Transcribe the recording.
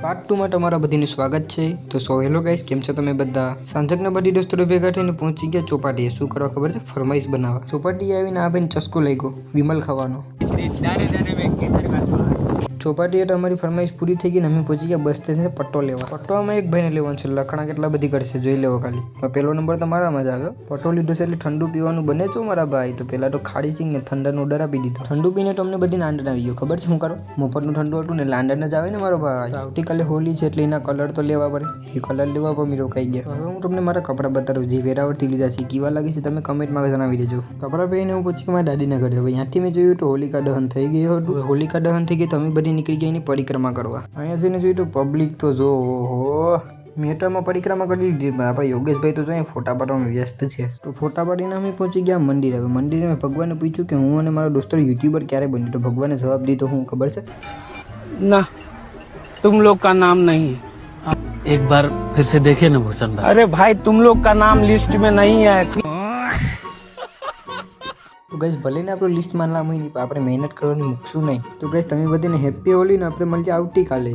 Part 2 માં તમારા બધાનું સ્વાગત છે। તો હેલો ગાઈસ, કેમ છો તમે બધા? સાંજકના બધી દોસ્તો ભેગા થઈને પહોંચી ગયા ચોપાટીએ। શું કરવા ખબર છે? ફરમાઈશ બનાવવા। ચોપાટી આવીને આ ભાઈને ચસ્કો લાગ્યો વિમલ ખાવાનો। ચોપાટી એટલે અમારી ફરમાઈશ પૂરી થઈ ગઈ ને અમે પહોંચી ગયા બસ સ્ટેશન પટ્ટો લેવા। પટ્ટોમાં એક ભાઈને લેવાનું છે, લખણા કેટલા બધી કરશે જોઈ લેવો ખાલી। પહેલો નંબર તો મારામાં જ આવ્યો। પટ્ટો લીધો છે એટલે ઠંડુ પીવાનું બને છો મારા ભાઈ। તો પહેલા તો ખાડી સિંગ ને ઠંડાનો ઓર્ડર આપી દીધો। ઠંડુ પીને તો અમને બધી નાંદન આવી ગયો। ખબર છે શું કરો? મફતનું ઠંડુ હતું ને લાંડન જ આવે ને મારો ભાઈ। આવતીકાલે હોલી છે એટલે એના કલર તો લેવા પડે। એ કલર લેવા પણ મેં રોકાઈ ગયા। હવે હું તમને મારા કપડાં બતાવું જે વેરાવળથી લીધા છે કેવા લાગે છે તમે કમેન્ટમાં જણાવી દેજો। કપડાં પહેરીને હું પછી મારા દાદીના ઘરે। હવે ત્યાંથી મેં જોયું તો હોલિકા દહન થઈ ગયું હતું। હોલિકા દહન થઈ ગઈ તો અમે બધી નીકળી ગયા એની પરિક્રમા કરવા। અહીંયા જઈને જોયું તો પબ્લિક તો જો ઓહો, મેટરમાં પરિક્રમા કરી લીધી। આપણા યોગેશભાઈ તો જોઈએ ફોટા પાડવામાં વ્યસ્ત છે। તો ફોટા પાડીને અમે પહોંચી ગયા મંદિર। હવે મંદિરે મેં ભગવાનને પૂછ્યું કે હું અને મારો દોસ્તો યુટ્યુબર ક્યારે બન્યું? તો ભગવાને જવાબ દીધો હું ખબર છે? ना तुम लोग का नाम नहीं। एक बार फिर से देखिए ना भूषण भाई। अरे भाई तुम लोग का नाम लिस्ट में नहीं है। તો ગાઈસ ભલે ને આપણું લિસ્ટમાં નામ હોય નહીં પણ આપણે મહેનત કરવાની મૂકશું નહીં। તો ગાઈસ તમે બધાને હેપી હોલી ને આપણે મળીએ આવતીકાલે।